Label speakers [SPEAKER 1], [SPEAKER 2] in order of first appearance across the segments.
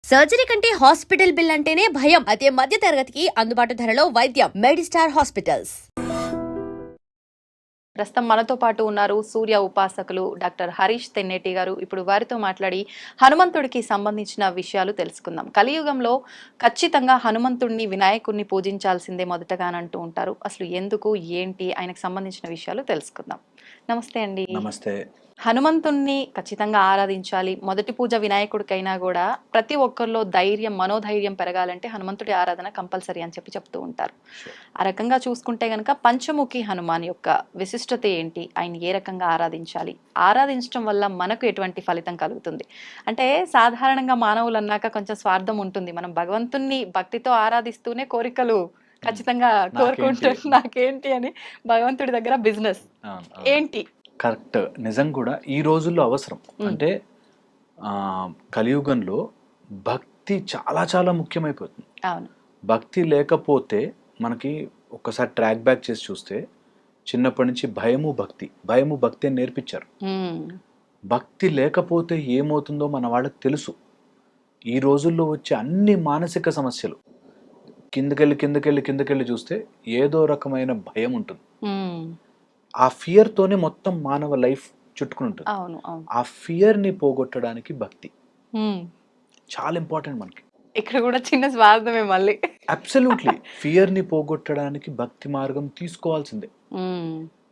[SPEAKER 1] Surgery కంటే hospital bill అంటేనే భయం. అదే మధ్య తరగతికి అందుబాటు ధరలో వైద్యం. Medistar hospitals.
[SPEAKER 2] ప్రస్తుతం మనతో పాటు ఉన్నారు సూర్య ఉపాసకులు డాక్టర్ హరీష్ తెన్నేటి గారు. ఇప్పుడు వారితో మాట్లాడి హనుమంతుడికి సంబంధించిన విషయాలు తెలుసుకుందాం. కలియుగంలో ఖచ్చితంగా హనుమంతుడిని, వినాయకుడిని పూజించాల్సిందే మొదటగా అని అంటూ ఉంటారు. అసలు ఎందుకు, ఏంటి, ఆయనకు సంబంధించిన విషయాలు తెలుసుకుందాం. నమస్తే అండి.
[SPEAKER 3] నమస్తే.
[SPEAKER 2] హనుమంతుణ్ణి ఖచ్చితంగా ఆరాధించాలి. మొదటి పూజ వినాయకుడికైనా కూడా ప్రతి ఒక్కరిలో ధైర్యం, మనోధైర్యం పెరగాలంటే హనుమంతుడి ఆరాధన కంపల్సరీ అని చెప్తూ ఉంటారు. ఆ రకంగా చూసుకుంటే గనక పంచముఖి హనుమాన్ యొక్క విశిష్టత ఏంటి, ఆయన ఏ రకంగా ఆరాధించాలి, ఆరాధించడం వల్ల మనకు ఎటువంటి ఫలితం కలుగుతుంది? అంటే సాధారణంగా మానవులు అన్నాక కొంచెం స్వార్థం ఉంటుంది. మనం భగవంతుణ్ణి భక్తితో ఆరాధిస్తూనే కోరికలు ఖచ్చితంగా కోరుకుంటాం. నాకేంటి అని భగవంతుడి దగ్గర బిజినెస్ ఏంటి?
[SPEAKER 3] కరెక్ట్. నిజం కూడా ఈ రోజుల్లో అవసరం. అంటే కలియుగంలో భక్తి చాలా చాలా ముఖ్యమైపోతుంది.
[SPEAKER 2] అవును.
[SPEAKER 3] భక్తి లేకపోతే మనకి ఒక్కసారి ట్రాక్ బ్యాక్ చేసి చూస్తే చిన్నప్పటి నుంచి భయము భక్తి అని నేర్పించారు. భక్తి లేకపోతే ఏమవుతుందో మన వాళ్ళకి తెలుసు. ఈ రోజుల్లో వచ్చే అన్ని మానసిక సమస్యలు కిందకెళ్ళి చూస్తే ఏదో రకమైన భయం ఉంటుంది. ఆ ఫియర్ తోనే మొత్తం మానవ లైఫ్ చుట్టుకుని ఉంటుంది. ఆ ఫియర్ ని పోగొట్టడానికి భక్తి చాలా ఇంపార్టెంట్ మనకి.
[SPEAKER 2] ఇక్కడ కూడా చిన్న స్వార్థమే మళ్ళీ.
[SPEAKER 3] అబ్సల్యూట్లీ. ఫియర్ ని పోగొట్టడానికి భక్తి మార్గం తీసుకోవాల్సిందే.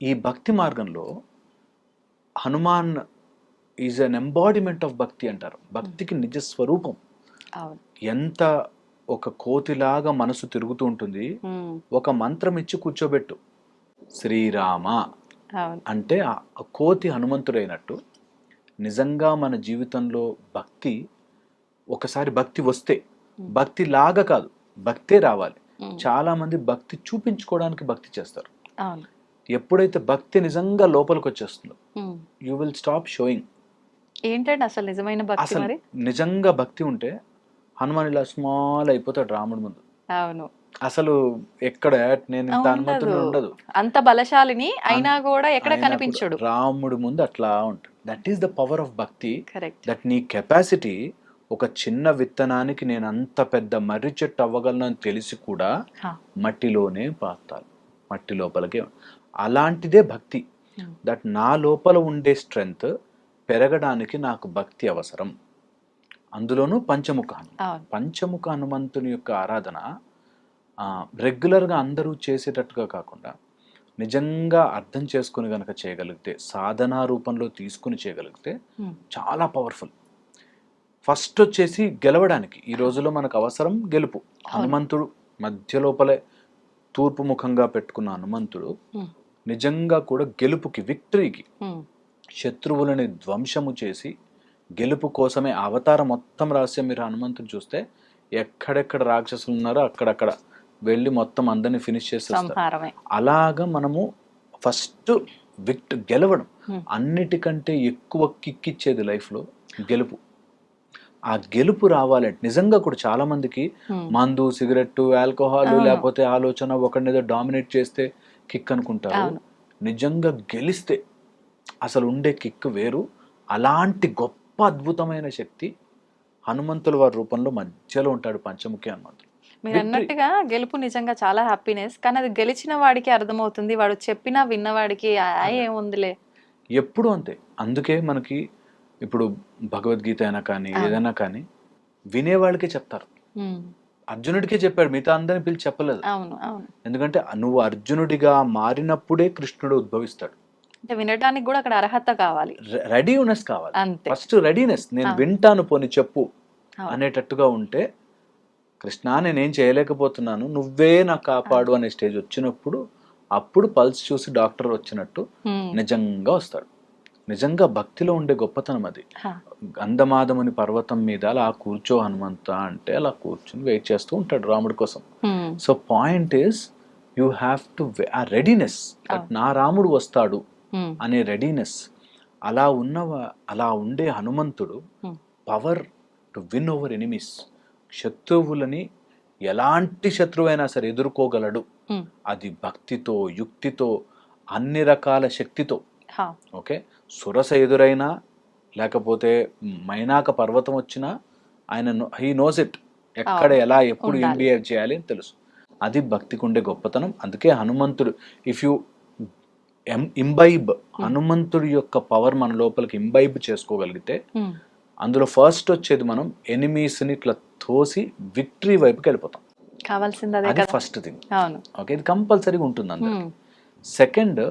[SPEAKER 3] ఈ భక్తి మార్గంలో Hanuman is an embodiment of భక్తి అంటారు. భక్తికి నిజ స్వరూపం. ఎంత ఒక కోతిలాగా మనసు తిరుగుతూ ఉంటుంది. ఒక మంత్రం ఇచ్చి కూర్చోబెట్టు, శ్రీరామ అంటే ఆ కోతి హనుమంతుడైనట్టు నిజంగా మన జీవితంలో భక్తి, ఒకసారి భక్తి వస్తే, భక్తి లాగా కాదు, భక్తే రావాలి. చాలా మంది భక్తి చూపించుకోవడానికి భక్తి చేస్తారు. ఎప్పుడైతే భక్తి నిజంగా లోపలికి వచ్చేస్తుందో యూ విల్ స్టాప్ షోయింగ్.
[SPEAKER 2] ఏంటంటే అసలు నిజమైన భక్తి, మరి
[SPEAKER 3] నిజంగా భక్తి ఉంటే హనుమాన్ ఇలా స్మాల్ అయిపోతాడు రాముడి ముందు.
[SPEAKER 2] అవును.
[SPEAKER 3] అసలు ఎక్కడ నేను ఇంత అనుమతులు ఉండదు,
[SPEAKER 2] అంత బలశాలిని అయినా కూడా ఎక్కడ కనిపించడు
[SPEAKER 3] రాముడి ముందు. అట్లా ఉంటుంది. That is the power of భక్తి. దట్ నీ కెపాసిటీ. ఒక చిన్న విత్తనానికి నేను అంత పెద్ద మర్రి చెట్టు అవ్వగలను అని తెలిసి కూడా మట్టిలోనే పాతాలి, మట్టి లోపలికే. అలాంటిదే భక్తి. దట్ నా లోపల ఉండే స్ట్రెంగ్త్ పెరగడానికి నాకు భక్తి అవసరం. అందులోనూ పంచముఖ హనుమంతుని యొక్క ఆరాధన రెగ్యులర్గా అందరూ చేసేటట్టుగా కాకుండా నిజంగా అర్థం చేసుకుని గనక చేయగలిగితే, సాధనా రూపంలో తీసుకుని చేయగలిగితే చాలా పవర్ఫుల్. ఫస్ట్ వచ్చేసి గెలవడానికి ఈ రోజులో మనకు అవసరం గెలుపు. హనుమంతుడు మధ్య లోపలే తూర్పు ముఖంగా పెట్టుకున్న హనుమంతుడు నిజంగా కూడా గెలుపుకి, విక్టరీకి, శత్రువులని ధ్వంసము చేసి గెలుపు కోసమే అవతారం. మొత్తం రహస్యం మీరు హనుమంతుడు చూస్తే ఎక్కడెక్కడ రాక్షసులు ఉన్నారో అక్కడక్కడ వెళ్ళి మొత్తం అందరినీ ఫినిష్ చేసేస్తారు. అలాగా మనము ఫస్ట్ గెలవడం. అన్నిటికంటే ఎక్కువ కిక్కిచ్చేది లైఫ్లో గెలుపు. ఆ గెలుపు రావాలంటే నిజంగా కూడా చాలా మందికి మందు, సిగరెట్, ఆల్కహాల్, లేకపోతే ఆలోచన ఒకరినేదో డామినేట్ చేస్తే కిక్ అనుకుంటారు. నిజంగా గెలిస్తే అసలు ఉండే కిక్ వేరు. అలాంటి గొప్ప అద్భుతమైన శక్తి హనుమంతుల వారి రూపంలో మధ్యలో ఉంటాడు పంచముఖి హనుమంతుడు.
[SPEAKER 2] మీరు అన్నట్టుగా గెలుపు నిజంగా చాలా హ్యాపీనెస్. కానీ అది గెలిచిన వాడికి అర్థమవుతుంది, వాడు చెప్పినా విన్నవాడికి ఏముందిలే
[SPEAKER 3] ఎప్పుడు అంతే. అందుకే మనకి ఇప్పుడు భగవద్గీత అయినా కానీ ఏదైనా కానీ వినేవాళ్ళకే చెప్తారు. అర్జునుడికే చెప్పాడు, మిగతా అందరిని పిలిచి చెప్పలేదు. ఎందుకంటే నువ్వు అర్జునుడిగా మారినప్పుడే కృష్ణుడు ఉద్భవిస్తాడు.
[SPEAKER 2] వినడానికి కూడా అక్కడ అర్హత కావాలి,
[SPEAKER 3] రెడీనెస్ కావాలి. First readiness. నేను వింటాను, పోని చెప్పు అనేటట్టుగా ఉంటే, కృష్ణ నేనేం చేయలేకపోతున్నాను, నువ్వే నాకు కాపాడు అనే స్టేజ్ వచ్చినప్పుడు అప్పుడు పల్స్ చూసి డాక్టర్ వచ్చినట్టు నిజంగా వస్తాడు. నిజంగా భక్తిలో ఉండే గొప్పతనం అది. గంధమాదముని పర్వతం మీద అలా కూర్చో హనుమంత అంటే అలా కూర్చుని వెయిట్ చేస్తూ ఉంటాడు రాముడి కోసం. So point is you have to ఆ రెడీనెస్. నా రాముడు వస్తాడు అనే రెడీనెస్. అలా ఉండే హనుమంతుడు power to win over enemies. శత్రువులని ఎలాంటి శత్రువైనా సరే ఎదుర్కోగలడు. అది భక్తితో, యుక్తితో, అన్ని రకాల శక్తితో. ఓకే, సురస ఎదురైనా లేకపోతే మైనాక పర్వతం వచ్చినా ఆయన హీ నోస్ ఇట్, ఎక్కడ ఎలా ఎప్పుడు ఏం
[SPEAKER 2] ఉండాలి.
[SPEAKER 3] బిహేవ్ చేయాలి అని తెలుసు. అది భక్తికి ఉండే గొప్పతనం. అందుకే హనుమంతుడు, ఇఫ్ యు ఇంబైబ్, హనుమంతుడి యొక్క పవర్ మన లోపలికి ఇంబైబ్ చేసుకోగలిగితే
[SPEAKER 2] ఉమ్,
[SPEAKER 3] అందులో ఫస్ట్ వచ్చేది మనం ఎనిమీస్ని ఇట్లా తోసి విక్టరీ వైపుకి వెళ్ళిపోతాం.
[SPEAKER 2] కావాల్సింది అదే
[SPEAKER 3] అది
[SPEAKER 2] కదా.
[SPEAKER 3] First thing.
[SPEAKER 2] అవును.
[SPEAKER 3] ఓకే, ఇది కంపల్సరీగా ఉంటుంది అందరికి.
[SPEAKER 2] ఉమ్,
[SPEAKER 3] సెకండ్,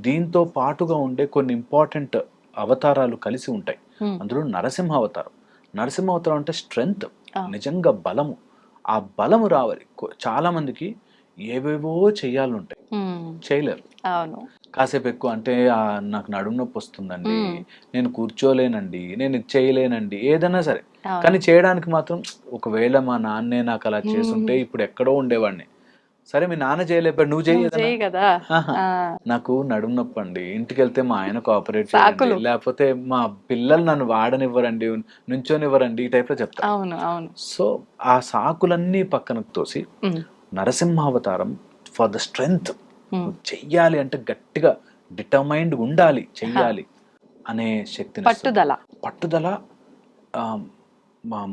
[SPEAKER 3] దీంతో పాటుగా ఉండే కొన్ని ఇంపార్టెంట్ అవతారాలు కలిసి ఉంటాయి.
[SPEAKER 2] ఉమ్,
[SPEAKER 3] అందులో నరసింహ అవతారం. నరసింహ అవతారం అంటే స్ట్రెంగ్త్,
[SPEAKER 2] ఆ.
[SPEAKER 3] నిజంగా బలము. ఆ బలము రావాలి. చాలా మందికి ఏవేవో చెయ్యాలని ఉంటాయి,
[SPEAKER 2] ఉమ్,
[SPEAKER 3] చేయలేరు.
[SPEAKER 2] అవును.
[SPEAKER 3] కాసేపు ఎక్కువ అంటే నాకు నడుము నొప్పి వస్తుందండి,
[SPEAKER 2] మ్మ్.
[SPEAKER 3] నేను కూర్చోలేనండి, నేను ఇది చేయలేనండి, ఏదైనా సరే.
[SPEAKER 2] అవును.
[SPEAKER 3] కానీ చేయడానికి మాత్రం ఒకవేళ మా నాన్నే నాకు అలా చేసుంటే ఇప్పుడు ఎక్కడో ఉండేవాడిని. సరే మీ నాన్న చేయలేపాడు, నువ్వు
[SPEAKER 2] నువ్వు
[SPEAKER 3] చేయి.
[SPEAKER 2] చెయ్యి కదా. ఆ,
[SPEAKER 3] నాకు నడుము నొప్పి అండి, ఇంటికి వెళ్తే మా ఆయన కోఆపరేట్
[SPEAKER 2] సాకులు.
[SPEAKER 3] చేయండి, లేకపోతే మా పిల్లలు నన్ను వాడనివ్వరండి, నుంచోనివ్వరండి, ఈ టైప్ లో చెప్తా.
[SPEAKER 2] అవును. అవును.
[SPEAKER 3] సో ఆ సాకులన్నీ పక్కనకు తోసి
[SPEAKER 2] ఉమ్,
[SPEAKER 3] నరసింహావతారం ఫర్ ద స్ట్రెంగ్త్,
[SPEAKER 2] ఉమ్,
[SPEAKER 3] చెయ్యాలి అంటే గట్టిగా డిటర్మైండ్ ఉండాలి, చెయ్యాలి అనే శక్తిని
[SPEAKER 2] పట్టుదల.
[SPEAKER 3] పట్టుదల, ఆ,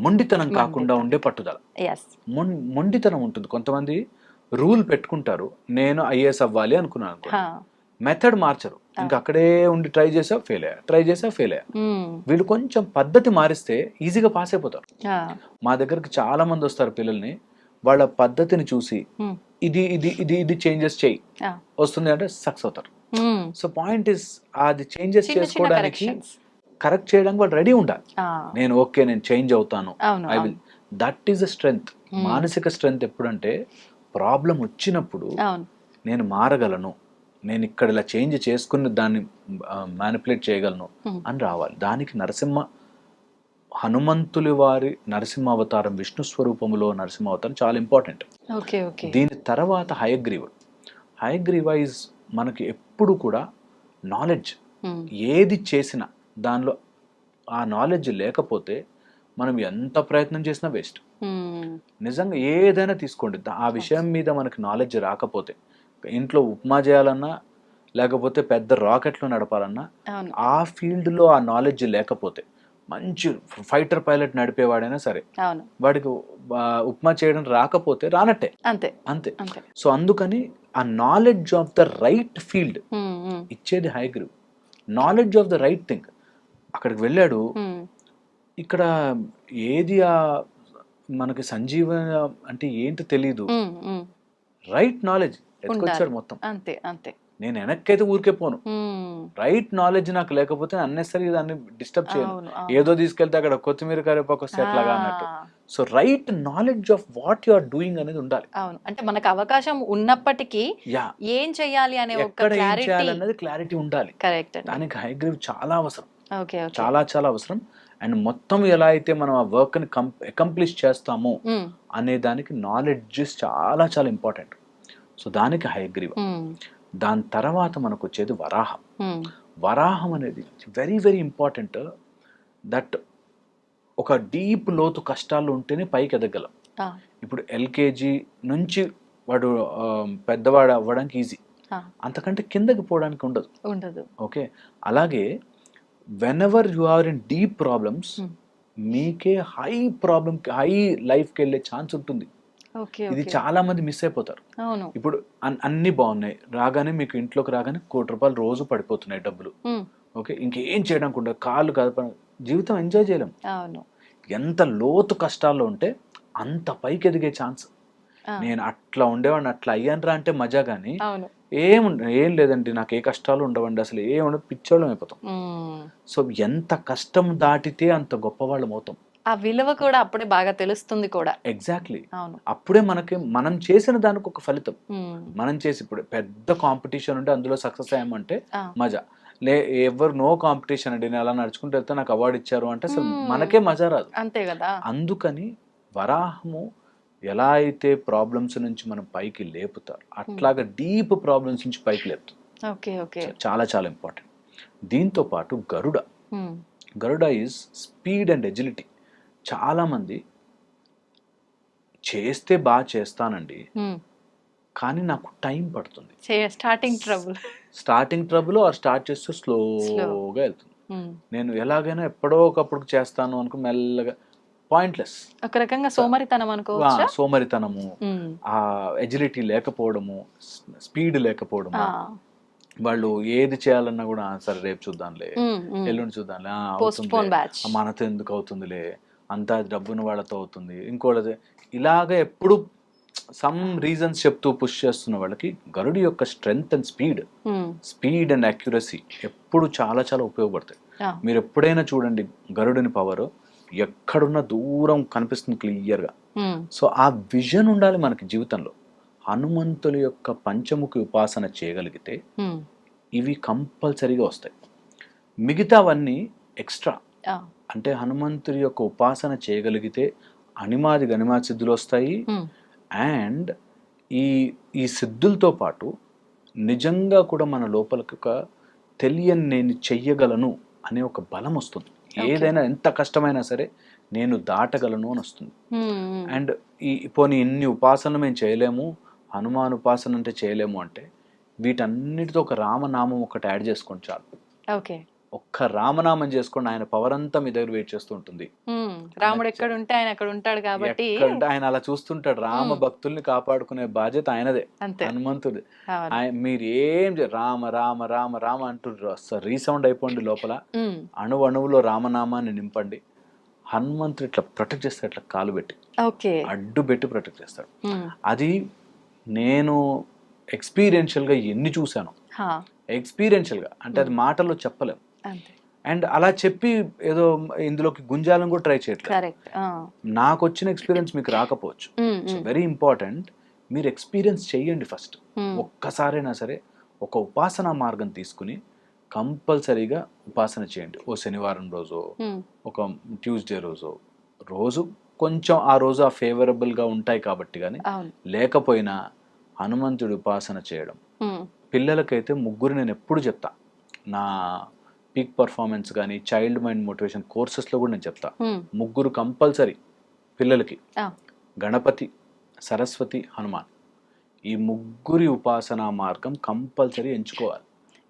[SPEAKER 3] మొండితనం కాకుండా ఉండే పట్టుదల.
[SPEAKER 2] ఎస్.
[SPEAKER 3] మొండితనం ఉంటుంది. కొంతమంది రూల్ పెట్టుకుంటారు, నేను ఐఏఎస్ అవ్వాలి అనుకున్నాను అనుకో, మెథడ్ మార్చరు, ఇంకా అక్కడే ఉండి ట్రై చేసా ఫెయిల్ అయ్యా. వీళ్ళు కొంచెం పద్ధతి మారిస్తే ఈజీగా పాస్ అయిపోతారు. మా దగ్గరికి చాలా మంది వస్తారు పిల్లల్ని, వాళ్ళ పద్ధతిని చూసి ఇది ఇది ఇది ఇది చేంజెస్ చేయి, వస్తుంది అంటే సక్సెస్ అవుతారు. సో పాయింట్ ఇస్, అది చేంజెస్ చేసుకోవడానికి, కరెక్ట్ చేయడానికి వాళ్ళు రెడీ ఉండాలి. నేను ఓకే, నేను చేంజ్ అవుతాను, I will. That is the strength. మానసిక స్ట్రెంగ్త్ ఎప్పుడంటే, ప్రాబ్లం వచ్చినప్పుడు నేను మారగలను, నేను ఇక్కడ ఇలా చేంజ్ చేసుకుని దాన్ని మ్యానిపులేట్ చేయగలను అని రావాలి. దానికి హనుమంతులి వారి నరసింహ అవతారం, విష్ణు స్వరూపములో నరసింహ అవతారం చాలా ఇంపార్టెంట్. దీని తర్వాత హయగ్రీవ ఈజ్ మనకి ఎప్పుడు కూడా నాలెడ్జ్. ఏది చేసినా దానిలో ఆ నాలెడ్జ్ లేకపోతే మనం ఎంత ప్రయత్నం చేసినా వేస్ట్. నిజంగా ఏదైనా తీసుకోండి, ఆ విషయం మీద మనకి నాలెడ్జ్ రాకపోతే, ఇంట్లో ఉప్మా చేయాలన్నా, లేకపోతే పెద్ద రాకెట్లు నడపాలన్నా, ఆ ఫీల్డ్లో ఆ నాలెడ్జ్ లేకపోతే, మంచి ఫైటర్ పైలట్ నడిపేవాడైనా సరే, వాడికి ఉప్మా చేయడం రాకపోతే రానట్టే, అంతే. సో అందుకని ఆ knowledge of the right field ఇచ్చేది Hayagriva. Knowledge of the right thing. అక్కడికి వెళ్ళాడు, ఇక్కడ ఏది మనకి సంజీవన అంటే ఏంటో తెలీదు, రైట్ నాలెడ్జ్ ఎత్తుకొచ్చాడు మొత్తం.
[SPEAKER 2] అంతే.
[SPEAKER 3] నేను వెనక్కైతే ఊరికే పోను, రైట్ నాలెడ్జ్ నాకు లేకపోతే అన్నెసరీ దాన్ని డిస్టర్బ్ చేయను. ఏదో తీసుకెళ్తే అక్కడ కొత్తిమీర కరివేపాకు వస్తే ఎట్లాగా అన్నట్టు. So right knowledge of what you are doing అనేది ఉండాలి.
[SPEAKER 2] అవును, అంటే మనకు అవకాశం ఉన్నప్పటికీ ఏం చేయాలి అనే ఒక
[SPEAKER 3] క్లారిటీ ఉండాలి.
[SPEAKER 2] కరెక్ట్.
[SPEAKER 3] దానికి హయగ్రీవ్ చాలా అవసరం,
[SPEAKER 2] చాలా
[SPEAKER 3] చాలా అవసరం. అండ్ మొత్తం ఎలా అయితే మనం ఆ వర్క్ ని అకంప్లిష్ చేస్తామో అనే దానికి నాలెడ్జ్ చాలా చాలా ఇంపార్టెంట్. సో దానికి హయగ్రీవ. దాని తర్వాత మనకు వచ్చేది వరాహం. వరాహం అనేది వెరీ వెరీ ఇంపార్టెంట్. దట్ ఒక డీప్ లోతు కష్టాలు ఉంటేనే పైకి ఎదగలం. ఇప్పుడు ఎల్కేజీ నుంచి వాడు పెద్దవాడు అవ్వడానికి ఈజీ, అంతకంటే కిందకి పోవడానికి ఉండదు. ఓకే, అలాగే whenever you are in deep problems, మీకే హై లైఫ్కి వెళ్ళే ఛాన్స్ ఉంటుంది. ఇది చాలా మంది మిస్ అయిపోతారు. ఇప్పుడు అన్ని బాగున్నాయి, రాగానే మీకు ఇంట్లోకి రాగానే ₹1,00,00,000 రోజు పడిపోతున్నాయి డబ్బులు. ఓకే, ఇంకేం చేయడానికి ఉండదు, కాళ్ళు కదప, జీవితం ఎంజాయ్ చేయలేం. ఎంత లోతు కష్టాల్లో ఉంటే అంత పైకి ఎదిగే ఛాన్స్. నేను అట్లా ఉండేవాడిని, అట్లా అయ్యానరా అంటే మజా, కానీ ఏం లేదండి, నాకు ఏ కష్టాలు ఉండవండి, అసలు ఉండదు, పిచ్చోళ్ళం అయిపోతాం. సో ఎంత కష్టం దాటితే అంత గొప్పవాళ్ళం అవుతాం.
[SPEAKER 2] ఆ విలువ కూడా అప్పుడే బాగా తెలుస్తుంది కూడా.
[SPEAKER 3] ఎగ్జాక్ట్లీ, అప్పుడే మనం చేసిన దానికి ఒక ఫలితం. మనం చేసి ఇప్పుడు పెద్ద కాంపిటీషన్ ఉంటే అందులో సక్సెస్ అయ్యామంటే మజా, ఎవరు నో కాంపిటీషన్ అండి, నేను అలా నడుచుకుంటూ వెళ్తే నాకు అవార్డు ఇచ్చారు అంటే అసలు మనకే మజా రాదు.
[SPEAKER 2] అంతే కదా.
[SPEAKER 3] అందుకని వరాహము ఎలా అయితే ప్రాబ్లమ్స్ నుంచి మనం పైకి లేపుతారు, అట్లాగా డీప్ ప్రాబ్లమ్స్ నుంచి పైకి లేపుతారు. చాలా చాలా ఇంపార్టెంట్. దీంతో పాటు గరుడ ఈజ్ స్పీడ్ అండ్ ఎజిలిటీ. చాలా మంది చేస్తే బాగా చేస్తానండి, కానీ నాకు టైం పడుతుంది, స్టార్టింగ్ ట్రబుల్ ఆర్ స్టార్ట్ చేస్తూ స్లోగా వెళ్తుంది. నేను ఎలాగైనా ఎప్పుడో ఒకప్పుడు చేస్తాను అనుకో, మెల్లగా పాయింట్లెస్.
[SPEAKER 2] ఒక రకంగా సోమరితనం అనుకోవచ్చా?
[SPEAKER 3] సోమరితనము,
[SPEAKER 2] ఉమ్.
[SPEAKER 3] ఆ ఎజిలిటీ లేకపోవడము, స్పీడ్ లేకపోవడము,
[SPEAKER 2] ఆ.
[SPEAKER 3] వాళ్ళు ఏది చేయాలన్నా కూడా సరే రేపు చూద్దాంలే,
[SPEAKER 2] ఉమ్, ఉమ్.
[SPEAKER 3] ఎల్లుండి చూద్దాంలే,
[SPEAKER 2] పోస్ట్ పోన్ బ్యాచ్.
[SPEAKER 3] మనతో ఎందుకు అవుతుందిలే, అంతా డబ్బున్న వాళ్ళతో అవుతుంది, ఇంకోళ్ళది, ఇలాగ ఎప్పుడు సమ్ రీజన్స్ చెప్తూ పుష్ చేస్తున్న వాళ్ళకి గరుడి యొక్క strength and speed and accuracy ఎప్పుడు చాలా చాలా ఉపయోగపడతాయి. మీరు ఎప్పుడైనా చూడండి గరుడిని పవర్ ఎక్కడున్న దూరం కనిపిస్తుంది క్లియర్గా. సో ఆ విజన్ ఉండాలి మనకి జీవితంలో. హనుమంతుల యొక్క పంచముఖి ఉపాసన చేయగలిగితే ఇవి కంపల్సరీగా వస్తాయి. మిగతావన్నీ ఎక్స్ట్రా. అంటే హనుమంతుడి యొక్క ఉపాసన చేయగలిగితే అనిమాది గనిమాది సిద్ధులు వస్తాయి. అండ్ ఈ సిద్ధులతో పాటు నిజంగా కూడా మన లోపలికి ఒక తెలియని నేను చెయ్యగలను అనే ఒక బలం వస్తుంది. ఏదైనా ఎంత కష్టమైనా సరే నేను దాటగలను అని వస్తుంది. అండ్ పోనీ ఇన్ని ఉపాసనలు మేము చేయలేము, హనుమాన్ ఉపాసన అంటే చేయలేము అంటే వీటన్నిటితో ఒక రామనామం ఒకటి యాడ్ చేసుకోండి చాలు.
[SPEAKER 2] ఓకే,
[SPEAKER 3] ఒక్క రామనామం చేసుకోండి, ఆయన పవర్ అంతా మీ దగ్గర వెయిట్ చేస్తూ ఉంటుంది.
[SPEAKER 2] రాముడు ఎక్కడ ఉంటే ఆయన అక్కడ ఉంటాడు కాబట్టి
[SPEAKER 3] ఆయన అలా చూస్తుంటాడు. రామ భక్తుల్ని కాపాడుకునే బాధ్యత ఆయనదే, హనుమంతుడి. మీరు ఏం రామ రామ రామ రామ అంటుండ్రు, రీసౌండ్ అయిపోండి లోపల, అణువులో రామనామాన్ని నింపండి. హనుమంతుడు ఇట్లా ప్రొటెక్ట్ చేస్తాడు, ఇట్లా కాలు పెట్టి అడ్డు పెట్టి ప్రొటెక్ట్ చేస్తాడు. అది నేను ఎక్స్పీరియన్షియల్గా ఎన్ని చూశాను, ఎక్స్పీరియన్షియల్గా అంటే అది మాటల్లో చెప్పలేము. అండ్ అలా చెప్పి ఏదో ఇందులోకి గుంజాలను కూడా ట్రై చేయట్లేదు. నాకు వచ్చిన ఎక్స్పీరియన్స్ మీకు రాకపోవచ్చు. సో వెరీ ఇంపార్టెంట్, మీరు ఎక్స్పీరియన్స్ చెయ్యండి ఫస్ట్. ఒక్కసారైనా సరే ఒక ఉపాసనా మార్గం తీసుకుని కంపల్సరీగా ఉపాసన చేయండి. ఓ శనివారం రోజు, ఒక ట్యూస్డే రోజు కొంచెం ఆ రోజు ఆ ఫేవరబుల్గా ఉంటాయి కాబట్టి, కానీ లేకపోయినా హనుమంతుడి ఉపాసన చేయడం. పిల్లలకైతే ముగ్గురు నేను ఎప్పుడు చెప్తా, నా పీక్ పర్ఫార్మెన్స్ కానీ చైల్డ్ మైండ్ మోటివేషన్ కోర్సెస్లో కూడా నేను చెప్తా, ముగ్గురు కంపల్సరీ పిల్లలకి. గణపతి, సరస్వతి, హనుమాన్, ఈ ముగ్గురి ఉపాసనా మార్గం కంపల్సరీ ఎంచుకోవాలి.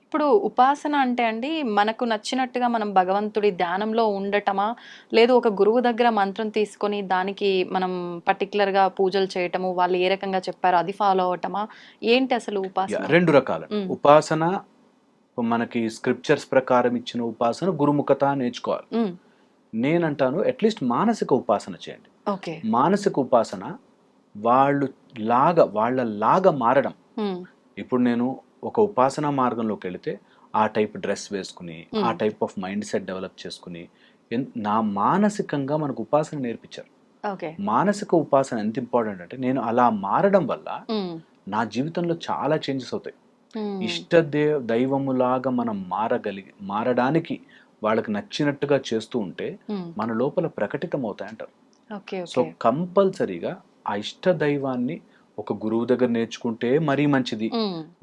[SPEAKER 2] ఇప్పుడు ఉపాసన అంటే అండి మనకు నచ్చినట్టుగా మనం భగవంతుడి ధ్యానంలో ఉండటమా, లేదు ఒక గురువు దగ్గర మంత్రం తీసుకొని దానికి మనం పర్టికులర్గా పూజలు చేయటము, వాళ్ళు ఏ రకంగా చెప్పారో అది ఫాలో అవటమా, ఏంటి అసలు ఉపాసన?
[SPEAKER 3] రెండు రకాలు. ఉపాసన మనకి స్క్రిప్చర్స్ ప్రకారం ఇచ్చిన ఉపాసన గురుముఖత నేర్చుకోవాలి. నేనంటాను అట్లీస్ట్ మానసిక ఉపాసన చేయండి. మానసిక ఉపాసన వాళ్ళలాగా మారడం. ఇప్పుడు నేను ఒక ఉపాసనా మార్గంలోకి వెళితే ఆ టైప్ డ్రెస్ వేసుకుని, ఆ type of mind set develop చేసుకుని, నా మానసికంగా మనకు ఉపాసన నేర్పించారు. మానసిక ఉపాసన ఎంత ఇంపార్టెంట్ అంటే, నేను అలా మారడం వల్ల నా జీవితంలో చాలా చేంజెస్ అవుతాయి. దైవములాగా మనం మారడానికి వాళ్ళకి నచ్చినట్టుగా చేస్తూ ఉంటే మన లోపల ప్రకటితం అవుతాయంటారు. సో కంపల్సరీగా ఆ ఇష్ట దైవాన్ని ఒక గురువు దగ్గర నేర్చుకుంటే మరీ మంచిది.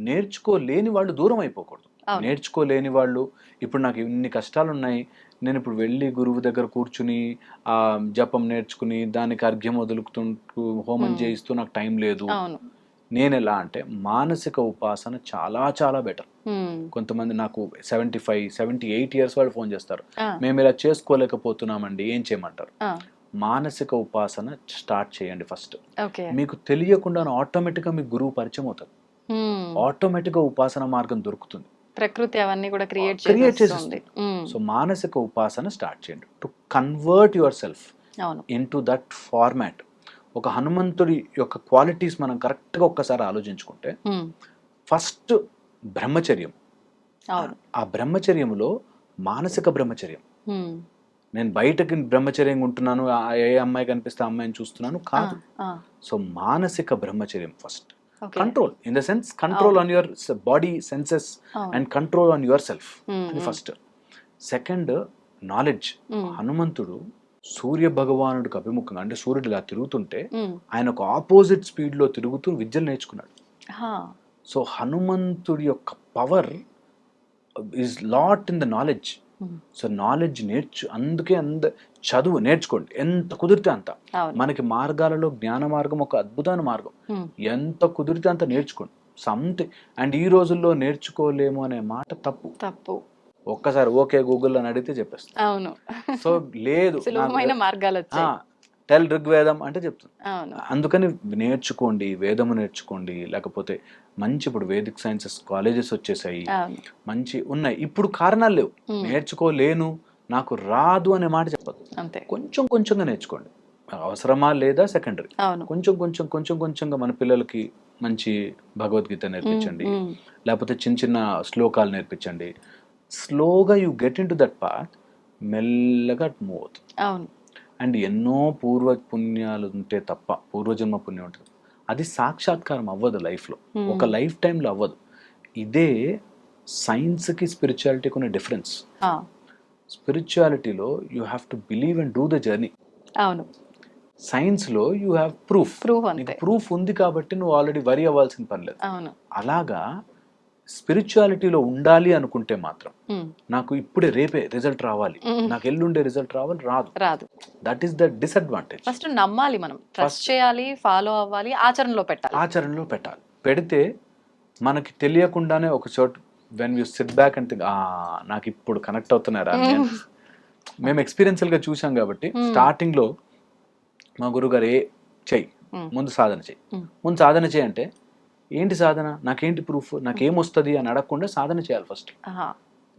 [SPEAKER 3] నేర్చుకోలేని వాళ్ళు దూరం అయిపోకూడదు. నేర్చుకోలేని వాళ్ళు, ఇప్పుడు నాకు ఇన్ని కష్టాలు ఉన్నాయి, నేను ఇప్పుడు వెళ్ళి గురువు దగ్గర కూర్చుని ఆ జపం నేర్చుకుని దానికి అర్ఘ్యం వదులుతుంటూ హోమం చేయిస్తూ నాకు టైం లేదు. నేను ఎలా అంటే మానసిక ఉపాసన చాలా చాలా బెటర్. కొంతమంది నాకు 75-78 ఇయర్స్ వాళ్ళు ఫోన్ చేస్తారు, మేము ఇలా చేసుకోలేకపోతున్నామండి, ఏం చేయమంటారు? మానసిక ఉపాసన స్టార్ట్ చేయండి ఫస్ట్. మీకు తెలియకుండా ఆటోమేటిక్ గా మీకు గురువు పరిచయం అవుతుంది. ఆటోమేటిక్ గా ఉపాసన మార్గం దొరుకుతుంది.
[SPEAKER 2] ప్రకృతి అవన్నీ కూడా క్రియేట్
[SPEAKER 3] చేస్తుంది. సో మానసిక ఉపాసన స్టార్ట్ చేయండి to convert your self into that format. ఒక హనుమంతుడి యొక్క క్వాలిటీస్ మనం కరెక్ట్ గా ఒక్కసారి ఆలోచించుకుంటే, ఫస్ట్ బ్రహ్మచర్యం. ఆ బ్రహ్మచర్యంలో మానసిక బ్రహ్మచర్యం. నేను బయటకి బ్రహ్మచర్యంగా ఉంటున్నాను, ఏ అమ్మాయి కనిపిస్తే అమ్మాయిని చూస్తున్నాను కాదు. సో మానసిక బ్రహ్మచర్యం first. Control in the sense, control on your body senses and control on yourself అని ఫస్ట్. Second, knowledge. హనుమంతుడు సూర్య భగవానుడికి అభిముఖంగా, అంటే సూర్యుడు ఇలా తిరుగుతుంటే ఆయన ఒక ఆపోజిట్ స్పీడ్ లో తిరుగుతూ విద్యలు నేర్చుకున్నాడు. సో హనుమంతుడి యొక్క power is lot in the knowledge. So knowledge అందుకే చదువు నేర్చుకోండి, ఎంత కుదిరితే అంత. మనకి మార్గాలలో జ్ఞాన మార్గం ఒక అద్భుతమైన మార్గం. ఎంత కుదిరితే అంత నేర్చుకోండి సంథింగ్. అండ్ ఈ రోజుల్లో నేర్చుకోలేము అనే మాట తప్పు. ఒక్కసారి ఓకే గూగుల్ అని అడిగితే చెప్పేస్తాను.
[SPEAKER 2] అవును.
[SPEAKER 3] సో లేదు
[SPEAKER 2] సులభమైన మార్గాలు వచ్చాయి.
[SPEAKER 3] టెల్ ఋగ్వేదం అంటే చెప్తాను.
[SPEAKER 2] అవును.
[SPEAKER 3] అందుకని నేర్చుకోండి, వేదము నేర్చుకోండి, లేకపోతే మంచి ఇప్పుడు వేదిక్ సైన్సెస్ కాలేజెస్ వచ్చేసాయి,
[SPEAKER 2] అవును.
[SPEAKER 3] మంచి ఉన్నాయి. ఇప్పుడు కారణాలు లేవు, నేర్చుకోలేను నాకు రాదు అనే మాట చెప్పదు.
[SPEAKER 2] అంతే.
[SPEAKER 3] కొంచెం కొంచెంగా నేర్చుకోండి. అవసరమా లేదా సెకండరీ.
[SPEAKER 2] అవును.
[SPEAKER 3] కొంచెం కొంచెం కొంచెం కొంచెంగా మన పిల్లలకి మంచి భగవద్గీత నేర్పించండి, లేకపోతే చిన్న చిన్న శ్లోకాలు నేర్పించండి. స్లోగా you get in to that path, మెల్లగా మూవ్ అవుతుంది.
[SPEAKER 2] అవును.
[SPEAKER 3] అండ్ ఎన్నో పూర్వ పుణ్యాలు ఉంటే తప్ప, పూర్వజన్మ పుణ్యం ఉంటుంది, అది సాక్షాత్కారం అవ్వదు లైఫ్లో, ఒక లైఫ్ టైంలో అవ్వదు. ఇదే సైన్స్కి స్పిరిచువాలిటీకి ఉన్న డిఫరెన్స్. స్పిరిచువాలిటీలో you have to believe and do the journey.
[SPEAKER 2] అవును.
[SPEAKER 3] సైన్స్లో యూ హ్యావ్ ప్రూఫ్.
[SPEAKER 2] అంతే.
[SPEAKER 3] ప్రూఫ్ ఉంది కాబట్టి నువ్వు ఆల్రెడీ వరి అవ్వాల్సిన పని లేదు.
[SPEAKER 2] అవును.
[SPEAKER 3] అలాగా స్పిరిచువాలిటీలో ఉండాలి అనుకుంటే మాత్రం నాకు ఇప్పుడే రేపే రిజల్ట్ రావాలి, నాకు ఎల్లుండే రిజల్ట్ రాదు. That is the disadvantage.
[SPEAKER 2] First నమ్మాలి, మనం ట్రస్ట్ చేయాలి, ఫాలో అవ్వాలి, ఆచరణలో పెట్టాలి.
[SPEAKER 3] పెడితే మనకి తెలియకుండానే ఒక చోటు when you SIT back and think నాకు ఇప్పుడు కనెక్ట్ అవుతున్నారా. మేము ఎక్స్పీరియన్షియల్గా చూసాం కాబట్టి స్టార్టింగ్ లో మా గురుగారు ముందు సాధన చేయి అంటే ఏంటి సాధన, నాకేంటి ప్రూఫ్, నాకేమొస్తుంది అని అడగకుండా సాధన చేయాలి ఫస్ట్.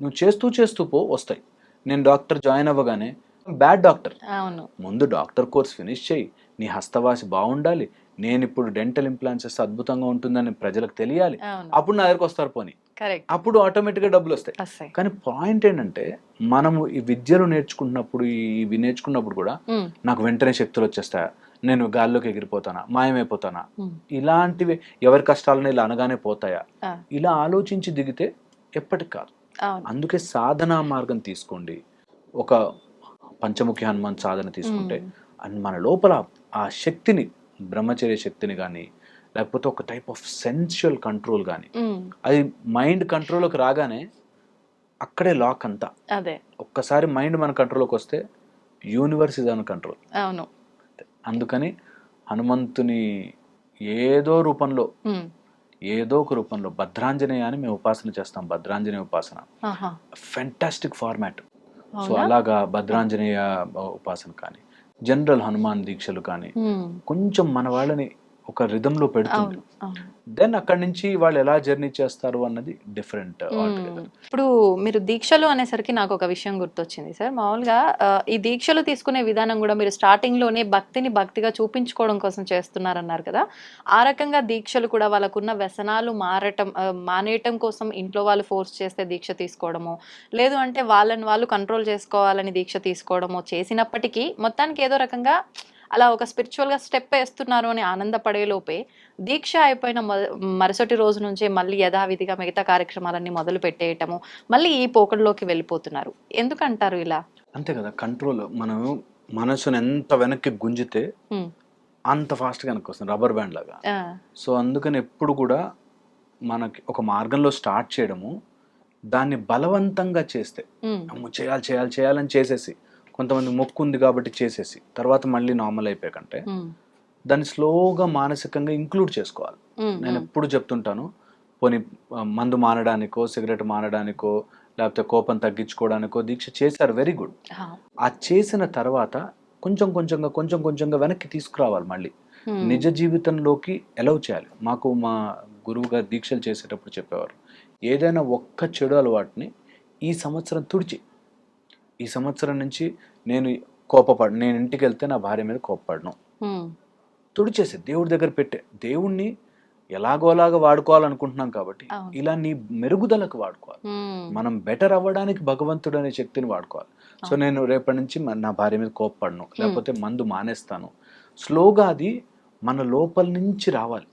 [SPEAKER 3] నువ్వు చేస్తూ పో, వస్తాయి. నేను డాక్టర్ జాయిన్ అవ్వగానే బ్యాడ్ డాక్టర్, ముందు డాక్టర్ కోర్స్ ఫినిష్ చేయి, నీ హస్తవాసి బాగుండాలి, నేను ఇప్పుడు డెంటల్ ఇంప్లాంట్స్ అద్భుతంగా ఉంటుందని ప్రజలకు తెలియాలి, అప్పుడు నా దగ్గరకు వస్తారు పోనీ, అప్పుడు ఆటోమేటిక్గా డబ్బులు వస్తాయి. కానీ పాయింట్ ఏంటంటే మనము ఈ విద్యలు నేర్చుకుంటున్నప్పుడు, ఇవి నేర్చుకున్నప్పుడు కూడా నాకు వెంటనే శక్తులు వచ్చేస్తాయా, నేను గాల్లోకి ఎగిరిపోతానా, మాయమైపోతానా, ఇలాంటివి ఎవరి కష్టాలను ఇలా అనగానే పోతాయా, ఇలా ఆలోచించి దిగితే ఎప్పటికి కాదు. అందుకే సాధనా మార్గం తీసుకోండి. ఒక పంచముఖి హనుమాన్ సాధన తీసుకుంటే మన లోపల ఆ శక్తిని, బ్రహ్మచర్య శక్తిని కానీ, లేకపోతే ఒక టైప్ ఆఫ్ సెన్షువల్ కంట్రోల్ కానీ, అది మైండ్ కంట్రోల్లోకి రాగానే అక్కడే లాక్ అంతా. ఒక్కసారి మైండ్ మన కంట్రోల్లోకి వస్తే యూనివర్స్ ఇస్ ఆన్ కంట్రోల్. అందుకని హనుమంతుని ఏదో ఒక రూపంలో భద్రాంజనేయ అని మేము ఉపాసన చేస్తాం. భద్రాంజనేయ ఉపాసన ఫెంటాస్టిక్ ఫార్మాట్. సో అలాగా భద్రాంజనేయ ఉపాసన కానీ, జనరల్ హనుమాన్ దీక్షలు కానీ కొంచెం మన వాళ్ళని ఒక రిథంలో పెడుతుంది. దెన్ అక్కడి నుంచి వాళ్ళు ఎలా జర్నీ చేస్తారు అన్నది డిఫరెంట్.
[SPEAKER 2] ఇప్పుడు మీరు దీక్షలు అనేసరికి నాకు ఒక విషయం గుర్తొచ్చింది సార్. మామూలుగా ఈ దీక్షలు తీసుకునే విధానం కూడా మీరు స్టార్టింగ్ లోనే భక్తిగా చూపించుకోవడం కోసం చేస్తున్నారన్నారు కదా. ఆ రకంగా దీక్షలు కూడా వాళ్ళకున్న వ్యసనాలు మానేయటం కోసం ఇంట్లో వాళ్ళు ఫోర్స్ చేస్తే దీక్ష తీసుకోవడము, లేదు అంటే వాళ్ళని వాళ్ళు కంట్రోల్ చేసుకోవాలని దీక్ష తీసుకోవడము చేసినప్పటికీ మొత్తానికి ఏదో రకంగా అలా ఒక స్పిరిచువల్గా స్టెప్ వేస్తున్నారు అని ఆనందపడేలోపే దీక్ష అయిపోయిన మరుసటి రోజు నుంచే మళ్ళీ యథావిధిగా మిగతా కార్యక్రమాలన్నీ మొదలు పెట్టేయటము, మళ్ళీ ఈ పోకడలోకి వెళ్ళిపోతున్నారు. ఎందుకంటారు ఇలా?
[SPEAKER 3] అంతే కదా, కంట్రోల్. మనం మనసును ఎంత వెనక్కి గుంజితే అంత ఫాస్ట్గా వెనక్కి వస్తుంది, రబ్బర్ బ్యాండ్ లాగా. సో అందుకని ఎప్పుడు కూడా మనకి ఒక మార్గంలో స్టార్ట్ చేయడము, దాన్ని బలవంతంగా చేస్తే చేయాలని చేసేసి, కొంతమంది మొక్కు ఉంది కాబట్టి చేసేసి తర్వాత మళ్ళీ నార్మల్ అయిపోయాకంటే దాన్ని స్లోగా మానసికంగా ఇంక్లూడ్ చేసుకోవాలి. నేను ఎప్పుడు చెప్తుంటాను, పోనీ మందు మానడానికో, సిగరెట్ మానడానికో, లేకపోతే కోపం తగ్గించుకోవడానికో దీక్ష చేశారు, వెరీ గుడ్. ఆ చేసిన తర్వాత కొంచెం కొంచెంగా వెనక్కి తీసుకురావాలి, మళ్ళీ నిజ జీవితంలోకి ఎలవ్ చేయాలి. మాకు మా గురువు గారు దీక్షలు చేసేటప్పుడు చెప్పేవారు, ఏదైనా ఒక్క చెడు అలవాటుని ఈ సంవత్సరం తుడిచి, ఈ సంవత్సరం నుంచి నేను నేను ఇంటికి వెళ్తే నా భార్య మీద కోపపడను, తుడిచేసి దేవుడి దగ్గర పెట్టే, దేవుణ్ణి ఎలాగోలాగా వాడుకోవాలనుకుంటున్నాం కాబట్టి ఇలా నీ మెరుగుదలకు వాడుకోవాలి. మనం బెటర్ అవ్వడానికి భగవంతుడు అనే శక్తిని వాడుకోవాలి. సో నేను రేపటి నుంచి నా భార్య మీద కోపపడను, లేకపోతే మందు మానేస్తాను. స్లోగా అది మన లోపల నుంచి రావాలి.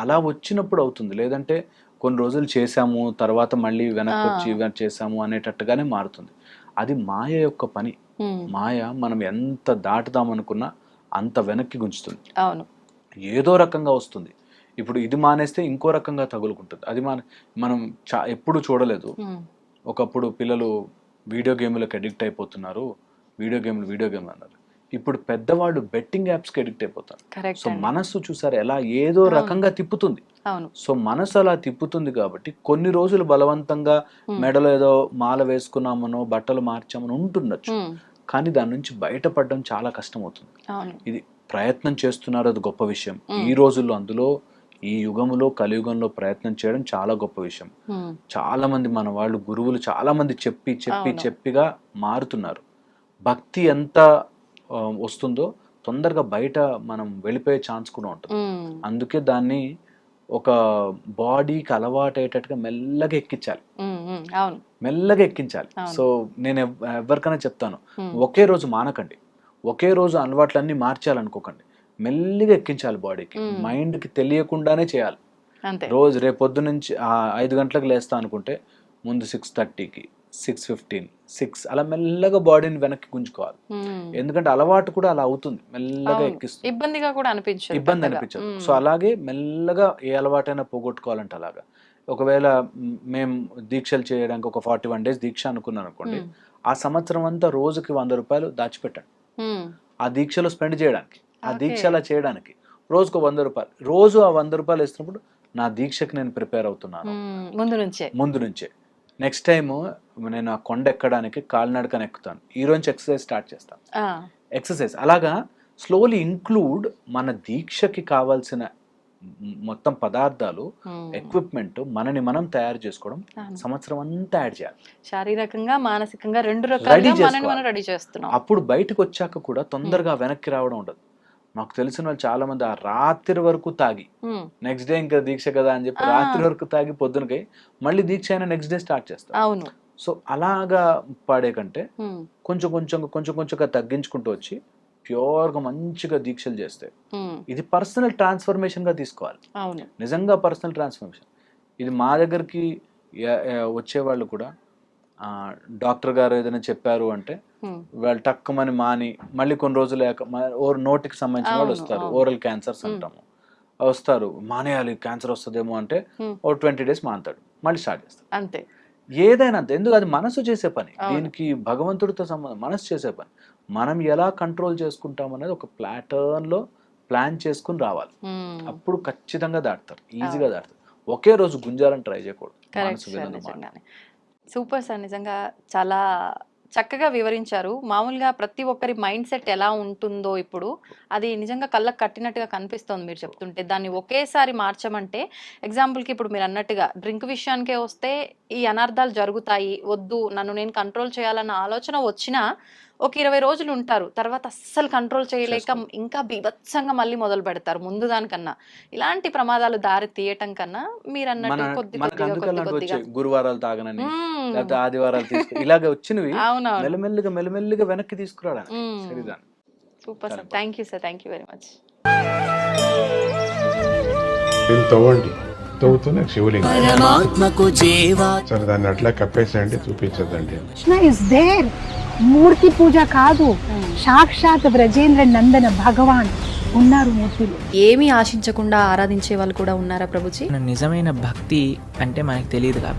[SPEAKER 3] అలా వచ్చినప్పుడు అవుతుంది. లేదంటే కొన్ని రోజులు చేసాము, తర్వాత మళ్ళీ వెనక్కి వచ్చి చేసాము అనేటట్టుగానే మారుతుంది. అది మాయ యొక్క పని. మాయ మనం ఎంత దాటుదామనుకున్నా అంత వెనక్కి గుంచుతుంది.
[SPEAKER 2] అవును,
[SPEAKER 3] ఏదో రకంగా వస్తుంది. ఇప్పుడు ఇది మానేస్తే ఇంకో రకంగా తగులుకుంటుంది. అది మనం ఎప్పుడు చూడలేదు. ఒకప్పుడు పిల్లలు వీడియో గేమ్లకు అడిక్ట్ అయిపోతున్నారు, వీడియో గేమ్లు అన్నారు. ఇప్పుడు పెద్దవాళ్ళు బెట్టింగ్ యాప్స్ కి అడిక్ట్ అయిపోతారు.
[SPEAKER 2] కరెక్ట్.
[SPEAKER 3] సో మనస్సు చూసారు ఎలా ఏదో రకంగా తిప్పుతుంది.
[SPEAKER 2] అవును.
[SPEAKER 3] సో మనసు అలా తిప్పుతుంది కాబట్టి కొన్ని రోజులు బలవంతంగా మెడలో ఏదో మాల వేసుకున్నామనో బట్టలు మార్చామనో ఉంటుండొచ్చు, కానీ దాని నుంచి బయటపడడం చాలా కష్టం అవుతుంది.
[SPEAKER 2] అవును.
[SPEAKER 3] ఇది ప్రయత్నం చేస్తున్నారు, అది గొప్ప విషయం. ఈ రోజుల్లో అందులో ఈ యుగంలో కలియుగంలో ప్రయత్నం చేయడం చాలా గొప్ప విషయం. చాలా మంది మన వాళ్ళు గురువులు చాలా మంది చెప్పిగా మారుతున్నారు. భక్తి ఎంత వస్తుందో తొందరగా బయట మనం వెళ్ళిపోయే ఛాన్స్ కూడా ఉంటుంది. అందుకే దాన్ని ఒక బాడీకి అలవాటయ్యేటట్టుగా మెల్లగా ఎక్కించాలి. మెల్లగా ఎక్కించాలి. సో నేను ఎవరికైనా చెప్తాను, ఒకే రోజు మానకండి, ఒకే రోజు అలవాట్లన్నీ మార్చాలనుకోకండి, మెల్లిగా ఎక్కించాలి బాడీకి. మైండ్కి తెలియకుండానే చేయాలి. రోజు రేపు పొద్దు నుంచి 5 గంటలకు లేస్తా అనుకుంటే ముందు 6:30కి 6:15 6 అలా మెల్లగా బాడీని వెనక్కి గుంజుకోవాలి. ఎందుకంటే అలవాటు కూడా అలా అవుతుంది, మెల్లగా ఎక్కిస్తుంది.
[SPEAKER 2] ఇబ్బందిగా కూడా
[SPEAKER 3] ఇబ్బంది అనిపించదు. సో అలాగే మెల్లగా ఏ అలవాటైనా పోగొట్టుకోవాలంటే అలాగా. ఒకవేళ మేము దీక్షలు చేయడానికి ఒక 41 days దీక్ష అనుకున్నాను అనుకోండి, ఆ సంవత్సరం అంతా రోజుకి 100 రూపాయలు దాచిపెట్టాను ఆ దీక్షలో స్పెండ్ చేయడానికి, ఆ దీక్ష అలా చేయడానికి. రోజుకు 100 రూపాయలు, రోజు ఆ 100 రూపాయలు వేసినప్పుడు నా దీక్షకి నేను ప్రిపేర్ అవుతున్నాను ముందు నుంచే. నెక్స్ట్ టైం నేను ఆ కొండ ఎక్కడానికి కాలినడకని ఎక్కుతాను, ఈ రోజు ఎక్సర్సైజ్ స్టార్ట్ చేస్తాను. ఎక్సర్సైజ్ అలాగా స్లోలీ ఇంక్లూడ్ మన దీక్షకి కావాల్సిన మొత్తం పదార్థాలు, ఎక్విప్మెంట్ మనని మనం తయారు చేసుకోవడం, సంవత్సరం అంతా యాడ్ చేయాలి.
[SPEAKER 2] శారీరకంగా మానసికంగా 2 రకాలుగా రెడీ చేస్తున్నాం.
[SPEAKER 3] అప్పుడు బయటకు వచ్చాక కూడా తొందరగా వెనక్కి రావడం ఉండదు. నాకు తెలిసిన వాళ్ళు చాలా మంది ఆ రాత్రి వరకు తాగి నెక్స్ట్ డే ఇంకా దీక్ష కదా అని చెప్పి రాత్రి వరకు తాగి పొద్దునకి మళ్ళీ దీక్ష అయినా నెక్స్ట్ డే స్టార్ట్ చేస్తారు.
[SPEAKER 2] అవును.
[SPEAKER 3] సో అలాగా పాడే కంటే కొంచెంగా తగ్గించుకుంటూ వచ్చి ప్యూర్గా మంచిగా దీక్షలు చేస్తే ఇది పర్సనల్ ట్రాన్స్ఫర్మేషన్ గా తీసుకోవాలి. నిజంగా పర్సనల్ ట్రాన్స్ఫర్మేషన్. ఇది మా దగ్గరికి వచ్చేవాళ్ళు కూడా డాక్టర్ గారు ఏదైనా చెప్పారు అంటే వాళ్ళు టక్కుమని మాని మళ్ళీ కొన్ని రోజులు నోటికి సంబంధించిన వాళ్ళు వస్తారు, ఓరల్ క్యాన్సర్స్ అంటాము, వస్తారు, మానేయాలి క్యాన్సర్ వస్తుందేమో అంటే ఓ 20 days మానుతాడు, మళ్ళీ స్టార్ట్ చేస్తాడు.
[SPEAKER 2] అంతే.
[SPEAKER 3] ఏదైనా అంతే. ఎందుకు అది మనసు చేసే పని, దీనికి భగవంతుడితో సంబంధం, మనసు చేసే పని. మనం ఎలా కంట్రోల్ చేసుకుంటాం అనేది ఒక ప్యాటర్న్ లో ప్లాన్ చేసుకుని రావాలి. అప్పుడు ఖచ్చితంగా దాటుతారు, ఈజీగా దాటుతారు. ఒకే రోజు గుంజాలని ట్రై చేయకూడదు.
[SPEAKER 2] సూపర్ సార్, నిజంగా చాలా చక్కగా వివరించారు. మామూలుగా ప్రతి ఒక్కరి మైండ్ సెట్ ఎలా ఉంటుందో ఇప్పుడు అది నిజంగా కళ్ళకు కట్టినట్టుగా కనిపిస్తుంది మీరు చెప్తుంటే. దాన్ని ఒకేసారి మార్చమంటే ఎగ్జాంపుల్కి ఇప్పుడు మీరు అన్నట్టుగా డ్రింక్ విషయానికే వస్తే ఈ అనర్థాలు జరుగుతాయి, వద్దు నన్ను నేను కంట్రోల్ చేయాలన్న ఆలోచన వచ్చినా ఒక 20 రోజులు ఉంటారు, తర్వాత అస్సలు కంట్రోల్ చేయలేక ఇంకా బీభత్సంగా మళ్ళీ మొదలు పెడతారు ముందు దానికన్నా. ఇలాంటి ప్రమాదాలు దారి తీయటం కన్నా మీరు అన్నట్టు కొద్దిగా
[SPEAKER 3] గురువారాలు తాగనని లేకపోతే ఆదివారాలు ఇలాగ వచ్చినవి మెల్లమెల్లిగా వెనక్కి తీసుకురావడానికి.
[SPEAKER 2] Super sir, thank you sir, thank you very much.
[SPEAKER 4] తవ్వుతున్న శివలింగం సరే దాన్ని అట్లా కప్పేసేయండి, చూపించదండి.
[SPEAKER 5] మూర్తి పూజ కాదు, సాక్షాత్ బ్రజేంద్ర నందన భగవాన్ ఉన్నారు మూర్తిలో.
[SPEAKER 2] ఏమీ ఆశించకుండా ఆరాధించే వాళ్ళు కూడా ఉన్నారా ప్రభుజీ?
[SPEAKER 6] నిజమైన భక్తి అంటే మనకు తెలియదు కాబట్టి